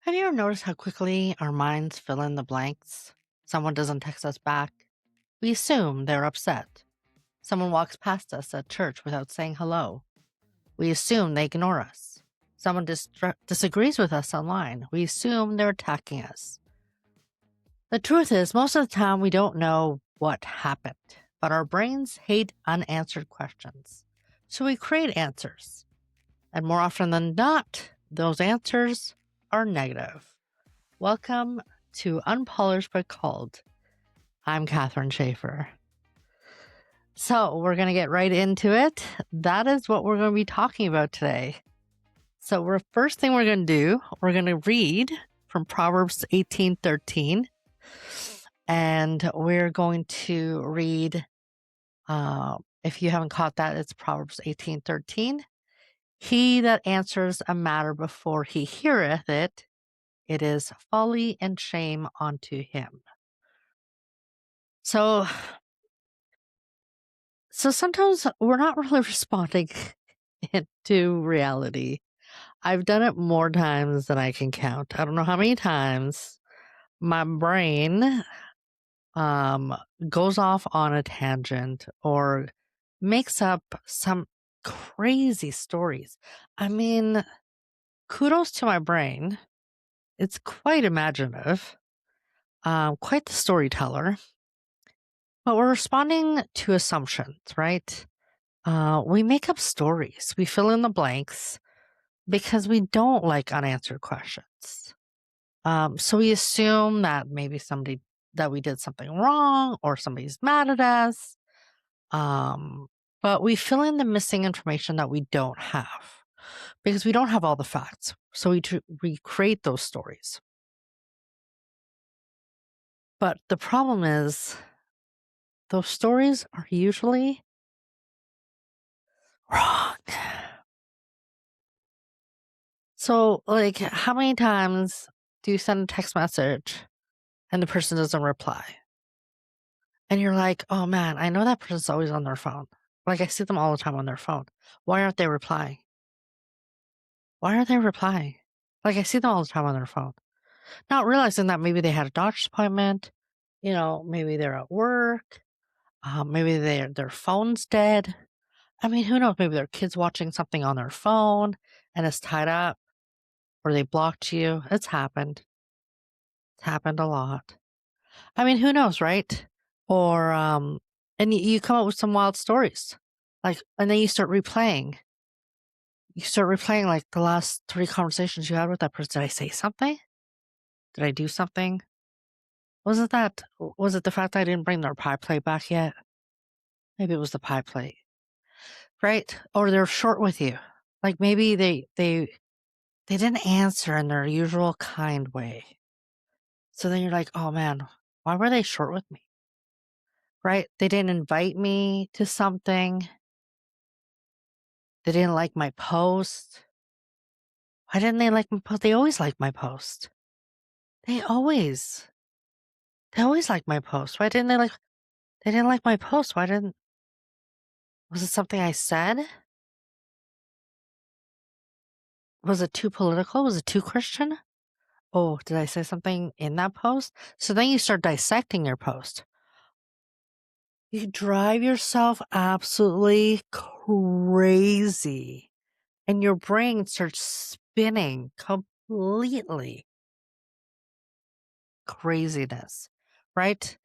Have you ever noticed how quickly our minds fill in the blanks? Someone doesn't text us back. We assume they're upset. Someone walks past us at church without saying hello. We assume they ignore us. Someone disagrees with us online. We assume they're attacking us. The truth is, most of the time, we don't know what happened, but our brains hate unanswered questions. So we create answers. And more often than not, those answers are negative. Welcome to Unpolished but Called. I'm Catherine Schaefer. So we're going to get right into it. That is what we're going to be talking about today. So first thing we're going to do, we're going to read from Proverbs 18:13. And we're going to read, if you haven't caught that, it's Proverbs 18:13. He that answers a matter before he heareth it, it is folly and shame unto him. So sometimes we're not really responding to reality. I've done it more times than I can count. I don't know how many times my brain goes off on a tangent or makes up some crazy stories. I mean, kudos to my brain. It's quite imaginative, quite the storyteller. But we're responding to assumptions, right? We make up stories. We fill in the blanks because we don't like unanswered questions. So we assume that maybe that we did something wrong or somebody's mad at us. But we fill in the missing information that we don't have because we don't have all the facts. So we create those stories. But the problem is those stories are usually wrong. So, like, how many times do you send a text message and the person doesn't reply? And you're like, oh man, I know that person's always on their phone. Like, I see them all the time on their phone. Why aren't they replying? Why aren't they replying? Like, I see them all the time on their phone. Not realizing that maybe they had a doctor's appointment, maybe they're at work, maybe their phone's dead. I mean, who knows? Maybe their kid's watching something on their phone and it's tied up, or they blocked you. It's happened. It's happened a lot. I mean, who knows, right? Or and you come up with some wild stories, like, and then you start replaying. You start replaying like the last 3 conversations you had with that person. Did I say something? Did I do something? Was it the fact that I didn't bring their pie plate back yet? Maybe it was the pie plate, right? Or they're short with you. Like maybe they didn't answer in their usual kind way. So then you're like, oh man, why were they short with me? Right? They didn't invite me to something. They didn't like my post. Why didn't they like my post? They always like my post. They always like my post. They didn't like my post. Was it something I said? Was it too political? Was it too Christian? Oh, did I say something in that post? So then you start dissecting your post. You drive yourself absolutely crazy and your brain starts spinning completely. Craziness, right?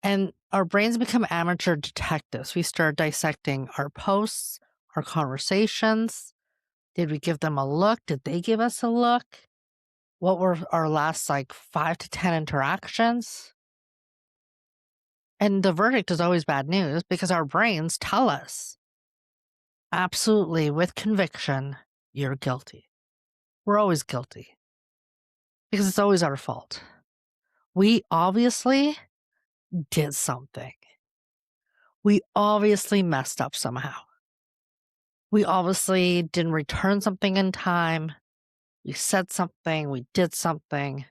And our brains become amateur detectives. We start dissecting our posts, our conversations. Did we give them a look? Did they give us a look? What were our last 5 to 10 interactions? And the verdict is always bad news because our brains tell us absolutely with conviction, you're guilty. We're always guilty because it's always our fault. We obviously did something. We obviously messed up somehow. We obviously didn't return something in time. We said something. We did something.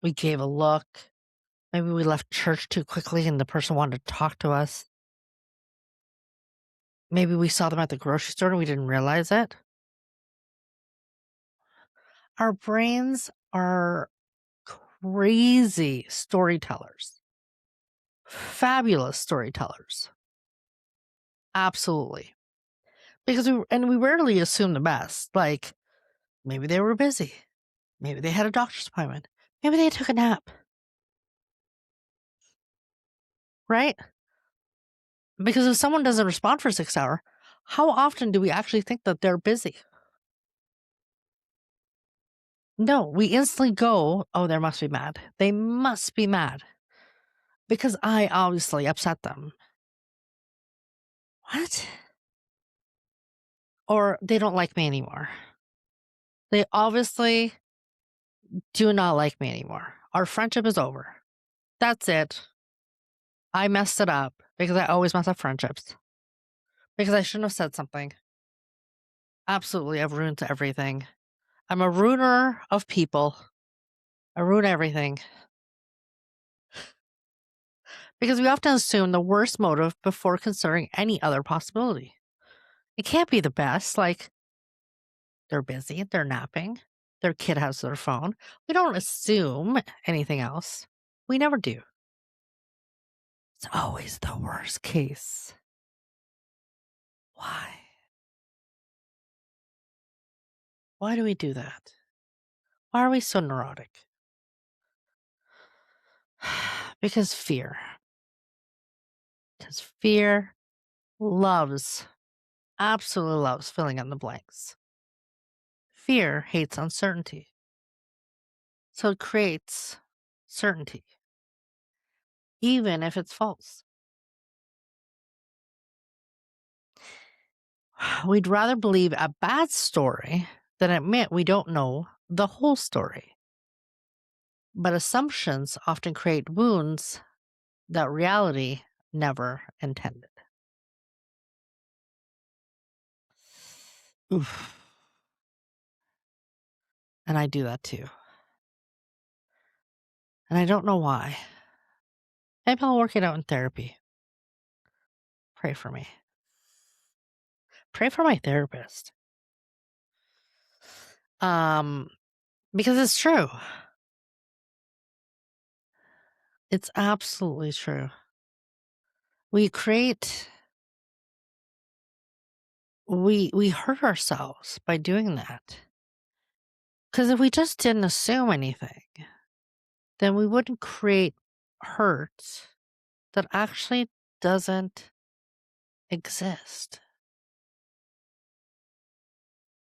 We gave a look. Maybe we left church too quickly and the person wanted to talk to us. Maybe we saw them at the grocery store and we didn't realize it. Our brains are crazy storytellers, fabulous storytellers. Absolutely. Because we rarely assume the best. Like, maybe they were busy. Maybe they had a doctor's appointment. Maybe they took a nap. Right? Because if someone doesn't respond for 6 hours, how often do we actually think that they're busy? No, we instantly go, oh, they must be mad. They must be mad because I obviously upset them. What? Or they don't like me anymore. They obviously do not like me anymore. Our friendship is over. That's it. I messed it up because I always mess up friendships. Because I shouldn't have said something. Absolutely, I've ruined everything. I'm a ruiner of people. I ruin everything. Because we often assume the worst motive before considering any other possibility. It can't be the best. Like, they're busy, they're napping, their kid has their phone. We don't assume anything else. We never do. It's always the worst case. Why? Why do we do that? Why are we so neurotic? Because fear. Because fear absolutely loves filling in the blanks. Fear hates uncertainty. So it creates certainty, even if it's false. We'd rather believe a bad story than admit we don't know the whole story. But assumptions often create wounds that reality never intended. Oof. And I do that too. And I don't know why. Maybe I'll work it out in therapy. Pray for me. Pray for my therapist. Because it's true. It's absolutely true. We hurt ourselves by doing that. Because if we just didn't assume anything, then we wouldn't create hurt that actually doesn't exist.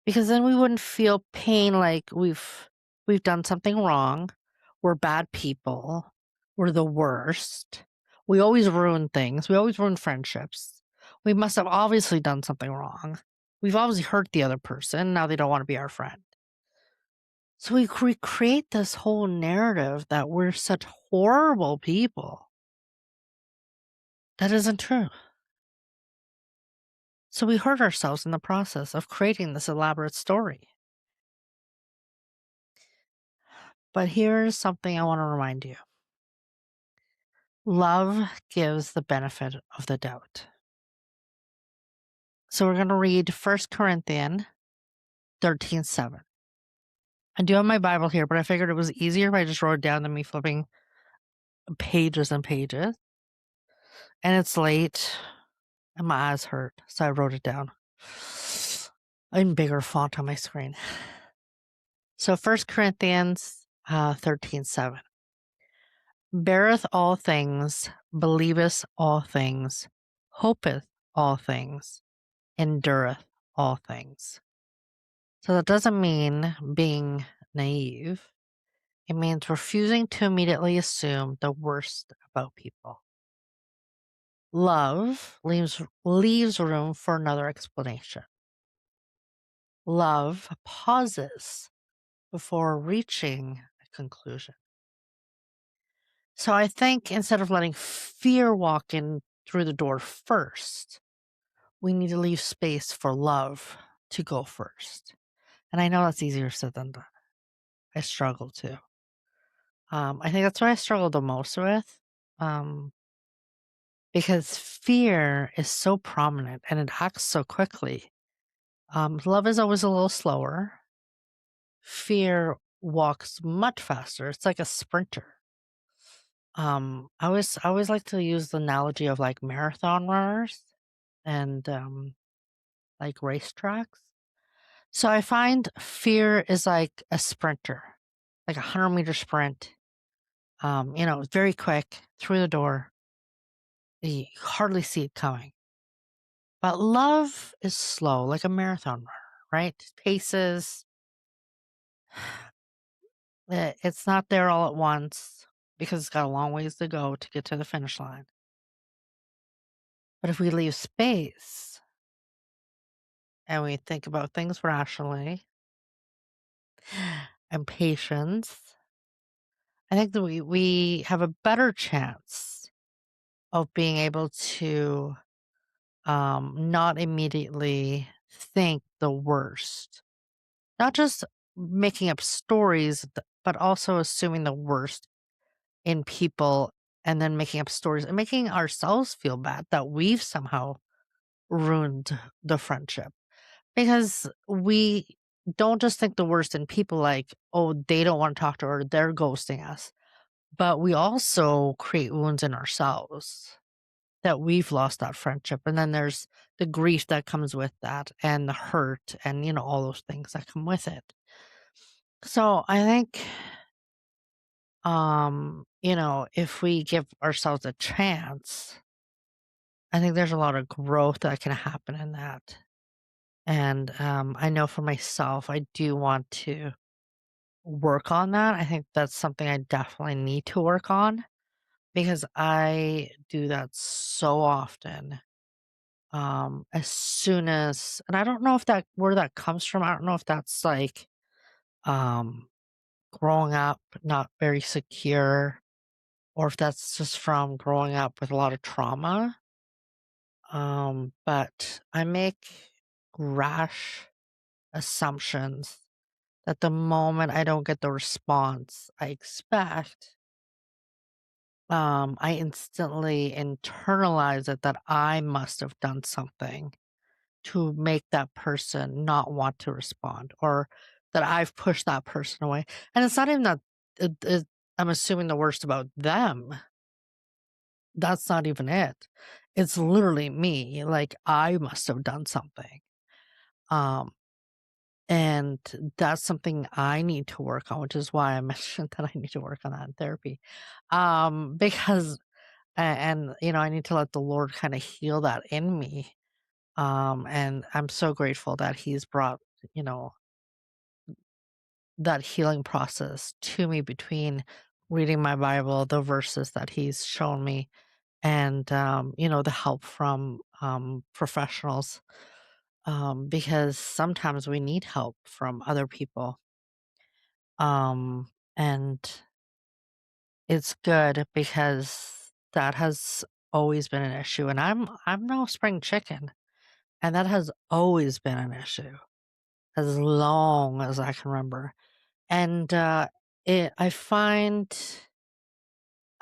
Because then we wouldn't feel pain like we've done something wrong. We're bad people. We're the worst. We always ruin things. We always ruin friendships. We must have obviously done something wrong. We've obviously hurt the other person. Now they don't want to be our friend. So we create this whole narrative that we're such horrible people. That isn't true. So we hurt ourselves in the process of creating this elaborate story. But here's something I want to remind you. Love gives the benefit of the doubt. So we're going to read 1 Corinthians 13:7. I do have my Bible here, but I figured it was easier if I just wrote it down than me flipping pages and pages. And it's late and my eyes hurt, so I wrote it down in bigger font on my screen. So 1 Corinthians 13:7. Beareth all things, believeth all things, hopeth all things, endureth all things. So that doesn't mean being naive. It means refusing to immediately assume the worst about people. Love leaves room for another explanation. Love pauses before reaching a conclusion. So I think instead of letting fear walk in through the door first, we need to leave space for love to go first. And I know that's easier said than done. I struggle too. I think that's what I struggle the most with. Because fear is so prominent and it acts so quickly. Love is always a little slower. fear walks much faster. It's like a sprinter. I always like to use the analogy of like marathon runners and like racetracks. So I find fear is like a sprinter, like a 100-meter sprint. It's very quick through the door. You hardly see it coming. But love is slow, like a marathon runner, right? Paces. It's not there all at once because it's got a long ways to go to get to the finish line. But if we leave space and we think about things rationally and patience, I think that we have a better chance of being able to not immediately think the worst. Not just making up stories, but also assuming the worst in people and then making up stories and making ourselves feel bad that we've somehow ruined the friendship. Because we don't just think the worst in people like, oh, they don't want to talk to her, they're ghosting us. But we also create wounds in ourselves that we've lost that friendship. And then there's the grief that comes with that and the hurt and, all those things that come with it. So I think, if we give ourselves a chance, I think there's a lot of growth that can happen in that. And I know for myself, I do want to work on that. I think that's something I definitely need to work on because I do that so often. As soon as, and I don't know if that where that comes from. I don't know if that's like um growing up not very secure or if that's just from growing up with a lot of trauma. But I make rash assumptions that the moment I don't get the response I expect, I instantly internalize it that I must have done something to make that person not want to respond or that I've pushed that person away. And it's not even that I'm assuming the worst about them. That's not even it. It's literally me. Like I must have done something. Um, and that's something I need to work on, which is why I mentioned that I need to work on that in therapy. Because and I need to let the Lord kind of heal that in me. And I'm so grateful that He's brought, you know, that healing process to me between reading my Bible, the verses that He's shown me, and the help from professionals. Because sometimes we need help from other people. And it's good because that has always been an issue, and I'm no spring chicken, and that has always been an issue as long as I can remember. And I find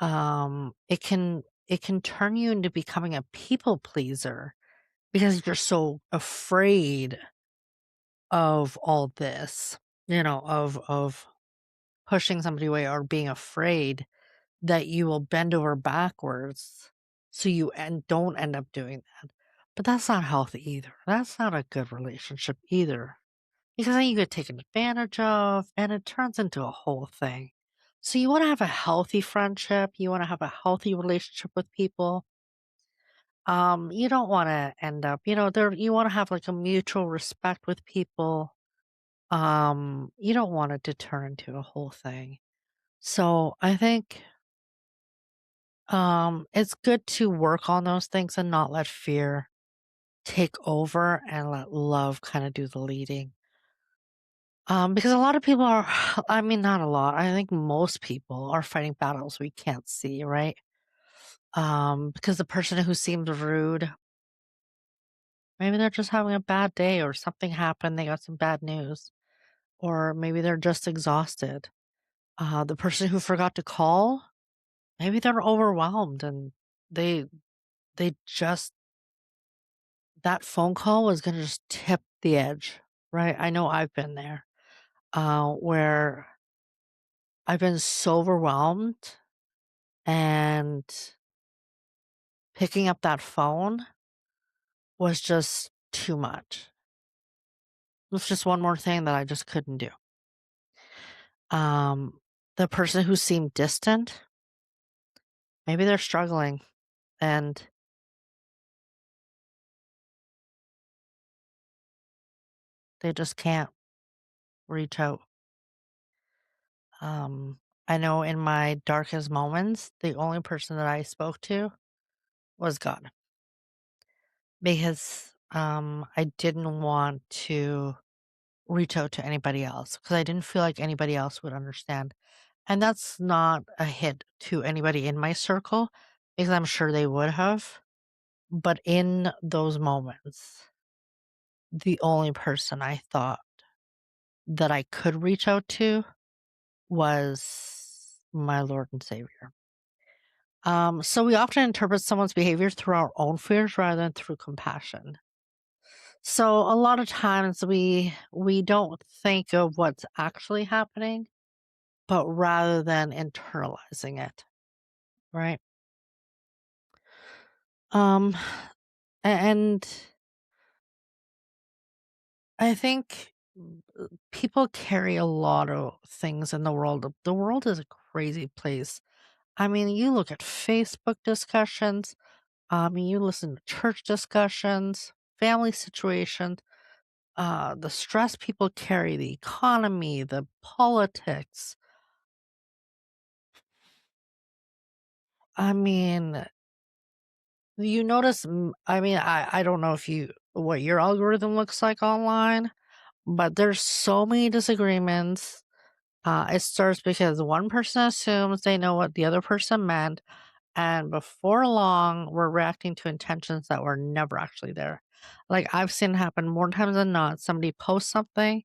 it can turn you into becoming a people pleaser because you're so afraid of all this, of pushing somebody away or being afraid that you will bend over backwards so you don't end up doing that. But that's not healthy either. That's not a good relationship either. Because then you get taken advantage of and it turns into a whole thing. So you want to have a healthy friendship, you want to have a healthy relationship with people. You don't want to end up, there you want to have like a mutual respect with people. You don't want it to turn into a whole thing. So I think it's good to work on those things and not let fear take over and let love kind of do the leading. Because a lot of people are, I mean, not a lot. I think most people are fighting battles we can't see, right? Because the person who seems rude, maybe they're just having a bad day or something happened. They got some bad news, or maybe they're just exhausted. The person who forgot to call, maybe they're overwhelmed and they they just that phone call was gonna just tip the edge, right? I know I've been there. where I've been so overwhelmed and picking up that phone was just too much. It was just one more thing that I just couldn't do. Um, the person who seemed distant, maybe they're struggling and they just can't reach out. Um, I know in my darkest moments, the only person that I spoke to was God because I didn't want to reach out to anybody else because I didn't feel like anybody else would understand. And that's not a hit to anybody in my circle because I'm sure they would have. But in those moments, the only person I thought that I could reach out to was my Lord and Savior. So we often interpret someone's behavior through our own fears rather than through compassion. So a lot of times we don't think of what's actually happening, but rather than internalizing it, right? Um, and I think people carry a lot of things in the world. The world is a crazy place. I mean, you look at Facebook discussions. You listen to church discussions, family situations, the stress people carry, the economy, the politics. I mean, you notice, I mean, I don't know if you, what your algorithm looks like online, but there's so many disagreements. It starts because one person assumes they know what the other person meant, and before long, we're reacting to intentions that were never actually there. Like I've seen it happen more times than not. Somebody posts something,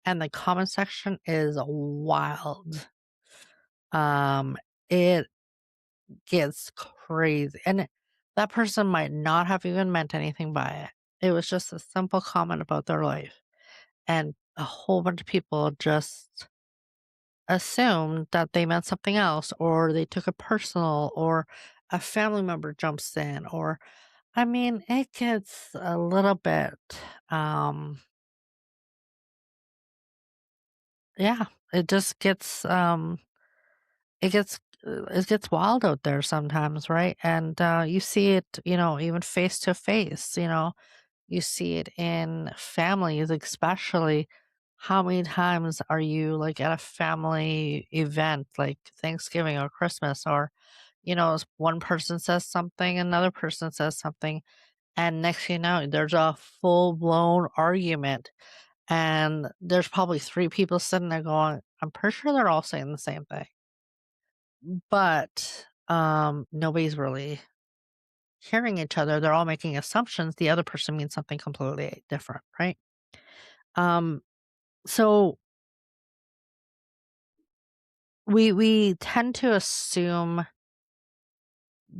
and the comment section is wild. It gets crazy, and that person might not have even meant anything by it. It was just a simple comment about their life, and a whole bunch of people just assumed that they meant something else, or they took it personal, or a family member jumps in, or I mean, it gets a little bit, um, yeah, it just gets, it gets wild out there sometimes, right? And you see it, even face to face. You see it in families, especially. How many times are you like at a family event, like Thanksgiving or Christmas, or one person says something, another person says something, and next thing you know, there's a full blown argument, and there's probably three people sitting there going, "I'm pretty sure they're all saying the same thing," but nobody's really hearing each other. They're all making assumptions. The other person means something completely different, right? Um, so we tend to assume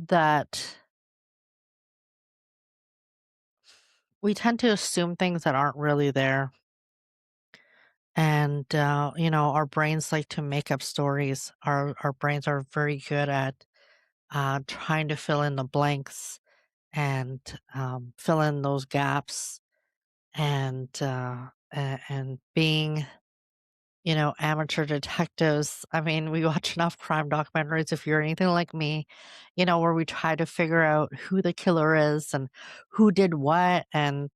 that things that aren't really there. And our brains like to make up stories. Our brains are very good at trying to fill in the blanks and fill in those gaps and being amateur detectives. I mean, we watch enough crime documentaries, if you're anything like me, where we try to figure out who the killer is and who did what, and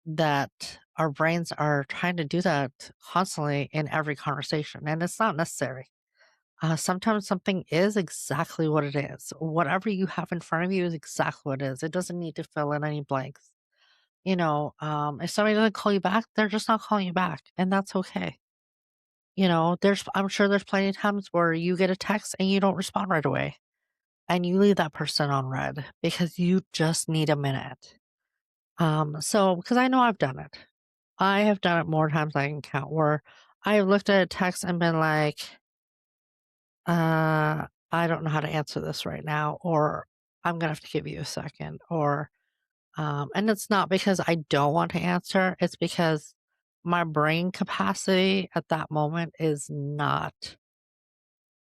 that our brains are trying to do that constantly in every conversation, and it's not necessary. Sometimes something is exactly what it is. Whatever you have in front of you is exactly what it is. It doesn't need to fill in any blanks. If somebody doesn't call you back, they're just not calling you back, and that's okay. I'm sure there's plenty of times where you get a text and you don't respond right away, and you leave that person on red because you just need a minute. So because I know I've done it. I have done it more times than I can count where I have looked at a text and been like, I don't know how to answer this right now, or I'm gonna have to give you a second, or and it's not because I don't want to answer, it's because my brain capacity at that moment is not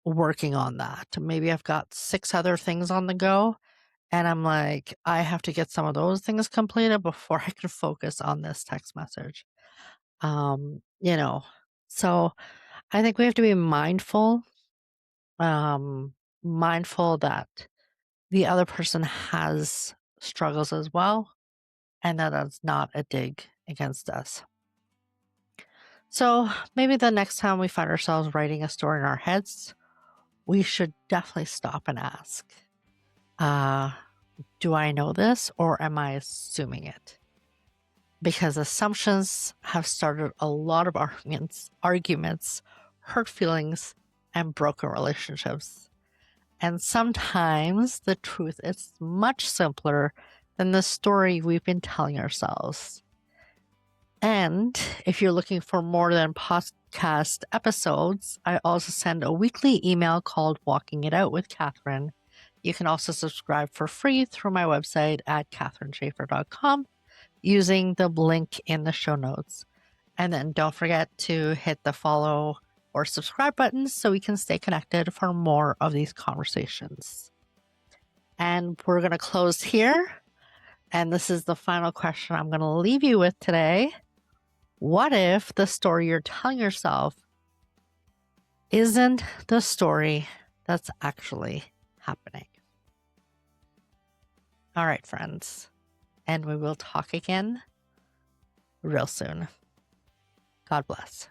working on that. Maybe I've got 6 other things on the go, and I'm like, I have to get some of those things completed before I can focus on this text message. You know, so I think we have to be um, mindful that the other person has struggles as well, and that that's not a dig against us. So maybe the next time we find ourselves writing a story in our heads, we should definitely stop and ask, uh, do I know this or am I assuming it? Because assumptions have started a lot of arguments, hurt feelings, and broken relationships. And sometimes the truth is much simpler than the story we've been telling ourselves. And if you're looking for more than podcast episodes, I also send a weekly email called Walking It Out with Catherine. You can also subscribe for free through my website at catherineschaefer.com using the link in the show notes. And then don't forget to hit the follow or subscribe buttons so we can stay connected for more of these conversations. And we're going to close here. And this is the final question I'm going to leave you with today. What if the story you're telling yourself isn't the story that's actually happening? All right, friends. And we will talk again real soon. God bless.